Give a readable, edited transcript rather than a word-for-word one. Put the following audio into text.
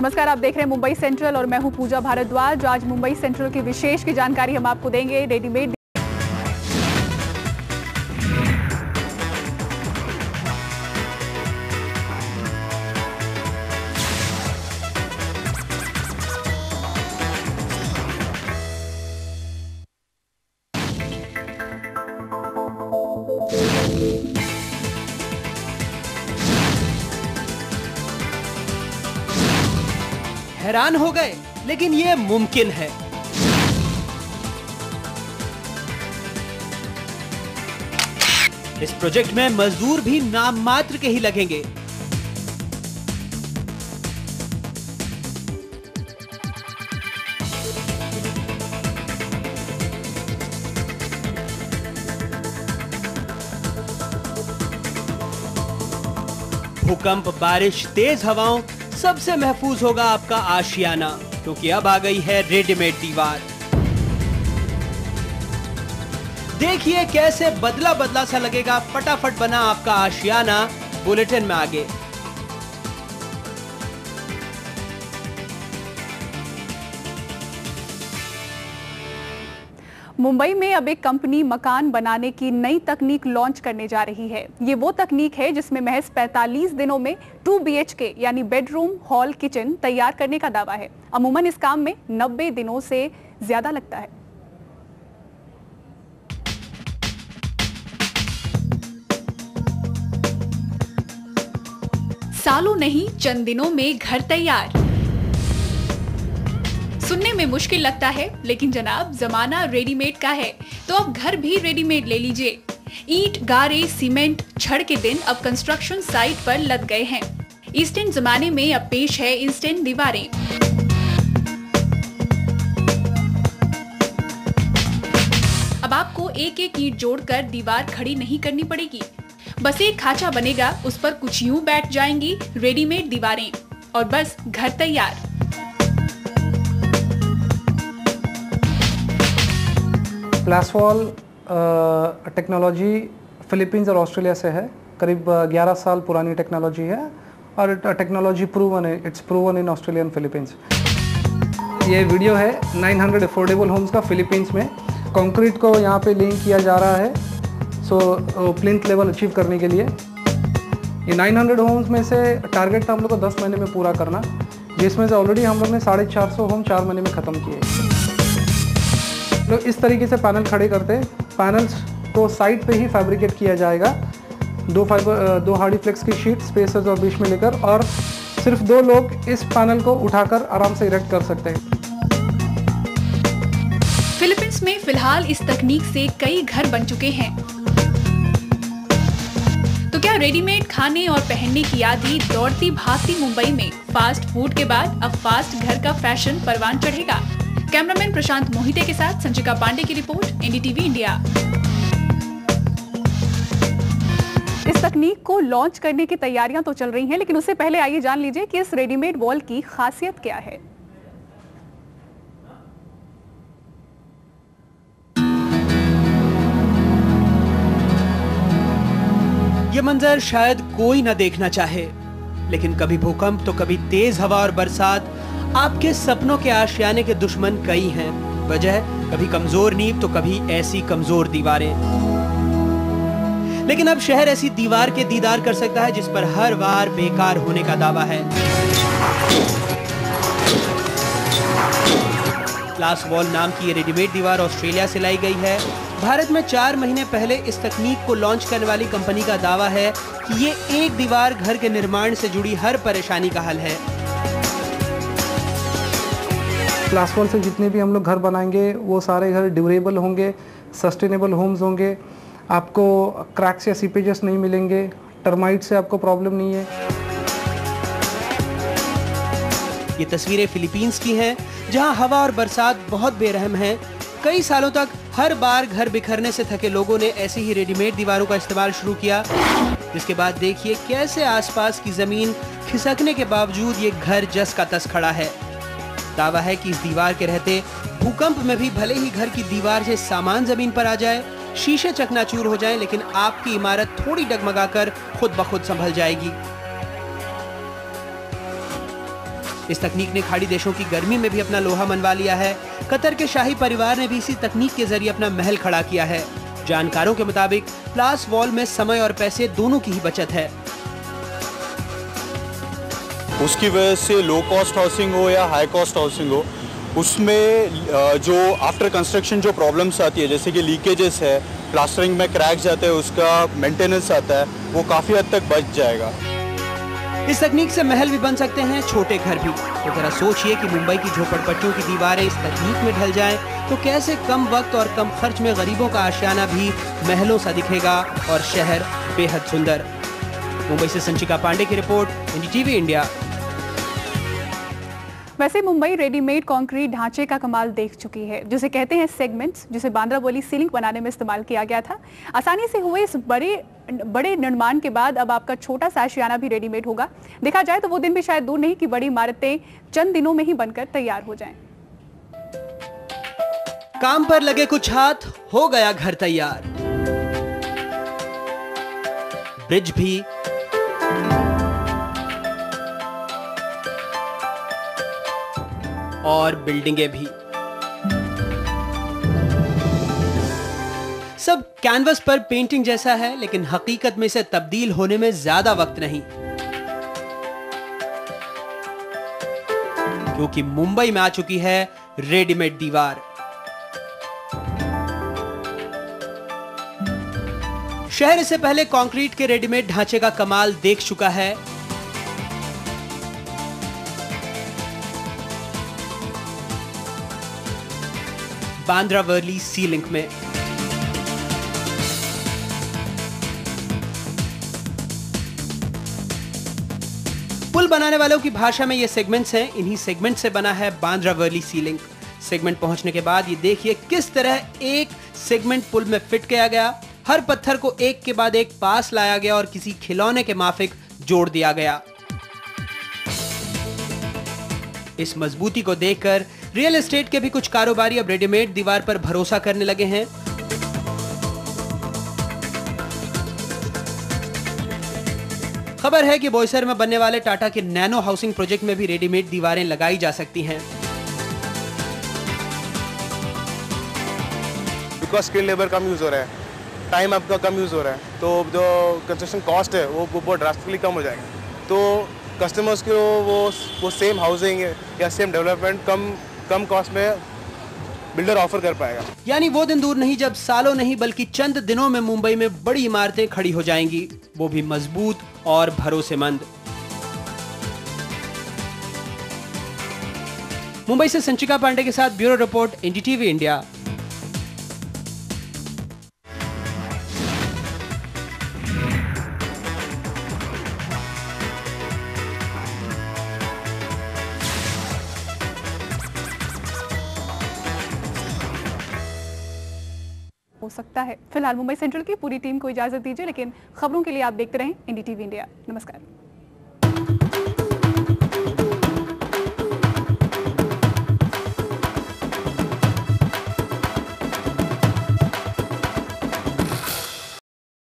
नमस्कार, आप देख रहे हैं मुंबई सेंट्रल और मैं हूं पूजा भारद्वाज। आज मुंबई सेंट्रल की विशेष की जानकारी हम आपको देंगे। रेडीमेड हैरान हो गए, लेकिन ये मुमकिन है। इस प्रोजेक्ट में मजदूर भी नाम मात्र के ही लगेंगे। भूकंप, बारिश, तेज हवाओं, सबसे महफूज होगा आपका आशियाना, क्योंकि अब आ गई है रेडीमेड दीवार। देखिए कैसे बदला बदला सा लगेगा, फटाफट बना आपका आशियाना। बुलेटिन में आगे। मुंबई में अब एक कंपनी मकान बनाने की नई तकनीक लॉन्च करने जा रही है। ये वो तकनीक है जिसमें महज 45 दिनों में 2 BHK यानी बेडरूम, हॉल, किचन तैयार करने का दावा है। अमूमन इस काम में 90 दिनों से ज्यादा लगता है। सालों नहीं, चंद दिनों में घर तैयार। सुनने में मुश्किल लगता है, लेकिन जनाब जमाना रेडीमेड का है, तो अब घर भी रेडीमेड ले लीजिए। ईंट, गारे, सीमेंट, छड़ के दिन अब कंस्ट्रक्शन साइट पर लद गए हैं। इंस्टेंट जमाने में अब पेश है इंस्टेंट दीवारें। अब आपको एक एक ईंट जोड़कर दीवार खड़ी नहीं करनी पड़ेगी। बस एक खांचा बनेगा, उस पर कुछ यूं बैठ जाएंगी रेडीमेड दीवारें और बस घर तैयार। प्लासवॉल टेक्नोलॉजी फिलीपींस और ऑस्ट्रेलिया से है। करीब 11 साल पुरानी टेक्नोलॉजी है और टेक्नोलॉजी प्रूवन है। It's proven in Australia and Philippines. ये वीडियो है 900 अफोर्डेबल होम्स का फिलीपींस में। कंक्रीट को यहाँ पे लिंक किया जा रहा है, सो प्लिंथ लेवल अचीव करने के लिए। ये 900 होम्स में से टारगेट था हम लोग को 10 महीने में पूरा करना, जिसमें से ऑलरेडी हम लोग ने 450 होम 4 महीने में ख़त्म किए। लोग इस तरीके से पैनल खड़े करते हैं। पैनल्स को साइड पे ही फैब्रिकेट किया जाएगा। 2 हार्डी फ्लेक्स की शीट स्पेसर्स और बीच में लेकर, और सिर्फ 2 लोग इस पैनल को उठाकर आराम से इरेक्ट कर सकते हैं। फिलीपींस में फिलहाल इस तकनीक से कई घर बन चुके हैं। तो क्या रेडीमेड खाने और पहनने की आदि दौड़ती भागती मुंबई में फास्ट फूड के बाद अब फास्ट घर का फैशन परवान चढ़ेगा? कैमरामैन प्रशांत मोहिते के साथ संचिका पांडे की रिपोर्ट, NDTV इंडिया। इस तकनीक को लॉन्च करने की तैयारियां तो चल रही हैं, लेकिन उससे पहले आइए जान लीजिए कि इस रेडीमेड वॉल की खासियत क्या है। ये मंजर शायद कोई ना देखना चाहे, लेकिन कभी भूकंप तो कभी तेज हवा और बरसात। आपके सपनों के आशियाने के दुश्मन कई हैं। वजह कभी कमजोर नींव तो कभी ऐसी कमजोर दीवारें। लेकिन अब शहर ऐसी दीवार के दीदार कर सकता है जिस पर हर बार बेकार होने का दावा है। प्लासवॉल नाम की ये रेडीमेड दीवार ऑस्ट्रेलिया से लाई गई है। भारत में 4 महीने पहले इस तकनीक को लॉन्च करने वाली कंपनी का दावा है कि ये एक दीवार घर के निर्माण से जुड़ी हर परेशानी का हल है। प्लासवॉल से जितने भी हम लोग घर बनाएंगे वो सारे घर ड्यूरेबल होंगे, सस्टेनेबल होम्स होंगे। आपको क्रैक्स या सीपेजेस नहीं मिलेंगे, टर्माइट से आपको प्रॉब्लम नहीं है। ये तस्वीरें फिलीपींस की हैं, जहां हवा और बरसात बहुत बेरहम हैं। कई सालों तक हर बार घर बिखरने से थके लोगों ने ऐसी ही रेडीमेड दीवारों का इस्तेमाल शुरू किया, जिसके बाद देखिए कैसे आसपास की जमीन खिसकने के बावजूद ये घर जस का तस खड़ा है। दावा है कि इस दीवार के रहते भूकंप में भी भले ही घर की दीवार से सामान जमीन पर आ जाए, शीशे चकनाचूर हो जाएं, लेकिन आपकी इमारत थोड़ी डगमगाकर खुद ब खुद संभल जाएगी। इस तकनीक ने खाड़ी देशों की गर्मी में भी अपना लोहा मनवा लिया है। कतर के शाही परिवार ने भी इसी तकनीक के जरिए अपना महल खड़ा किया है। जानकारों के मुताबिक प्लास वॉल में समय और पैसे दोनों की ही बचत है। उसकी वजह से लो कॉस्ट हाउसिंग हो या हाई कॉस्ट हाउसिंग हो, उसमें जो आफ्टर कंस्ट्रक्शन जो प्रॉब्लम्स आती है, जैसे कि लीकेजेस है, प्लास्टरिंग में क्रैक जाते हैं, उसका मेंटेनेंस आता है, वो काफ़ी हद तक बच जाएगा। इस तकनीक से महल भी बन सकते हैं, छोटे घर भी। तो जरा सोचिए कि मुंबई की झोपड़पट्टियों की दीवारें इस तकनीक में ढल जाएं, तो कैसे कम वक्त और कम खर्च में गरीबों का आशियाना भी महलों सा दिखेगा और शहर बेहद सुंदर। मुंबई से संचिका पांडे की रिपोर्ट, एनडीटीवी इंडिया। वैसे मुंबई रेडीमेड कंक्रीट ढांचे का कमाल देख चुकी है, जिसे कहते हैं सेगमेंट्स, जिसे बांद्रावोली सीलिंग बनाने में इस्तेमाल किया गया था। आसानी से हुए इस बड़े निर्माण के बाद अब आपका छोटा सा आशियाना भी रेडीमेड होगा। देखा जाए तो वो दिन भी शायद दूर नहीं कि बड़ी इमारतें चंद दिनों में ही बनकर तैयार हो जाएं। काम पर लगे कुछ हाथ, हो गया घर तैयार। ब्रिज भी, और बिल्डिंगें भी, सब कैनवस पर पेंटिंग जैसा है, लेकिन हकीकत में इसे तब्दील होने में ज्यादा वक्त नहीं, क्योंकि मुंबई में आ चुकी है रेडीमेड दीवार। शहर इससे पहले कंक्रीट के रेडीमेड ढांचे का कमाल देख चुका है। बांद्रावली सी लिंक में पुल बनाने वालों की भाषा में ये सेगमेंट्स हैं। इन्हीं सेगमेंट से बना है बांद्रावली सी लिंक। सेगमेंट पहुंचने के बाद ये देखिए किस तरह एक सेगमेंट पुल में फिट किया गया। हर पत्थर को एक के बाद एक पास लाया गया और किसी खिलौने के माफिक जोड़ दिया गया। इस मजबूती को देखकर रियल एस्टेट के भी कुछ कारोबारी अब रेडीमेड दीवार पर भरोसा करने लगे हैं। खबर है कि बोईसर में बनने वाले टाटा के नैनो हाउसिंग प्रोजेक्ट में भी रेडीमेड दीवारें लगाई जा सकती हैं। Because skilled labour come use हो रहा है, टाइम आपका कम यूज हो रहा है, तो जो कंस्ट्रक्शन कॉस्ट है वो बहुत ड्रास्टिकली कम हो जाएगा। तो कस्टमर्स को वो सेम हाउसिंग या सेम डेवलपमेंट कम कॉस्ट में बिल्डर ऑफर कर पाएगा। यानी वो दिन दूर नहीं जब सालों नहीं बल्कि चंद दिनों में मुंबई में बड़ी इमारतें खड़ी हो जाएंगी, वो भी मजबूत और भरोसेमंद। मुंबई से संचिका पांडे के साथ ब्यूरो रिपोर्ट, एनडीटीवी इंडिया। हो सकता है। फिलहाल मुंबई सेंट्रल की पूरी टीम को इजाजत दीजिए, लेकिन खबरों के लिए आप देखते रहें एनडीटीवी इंडिया। नमस्कार।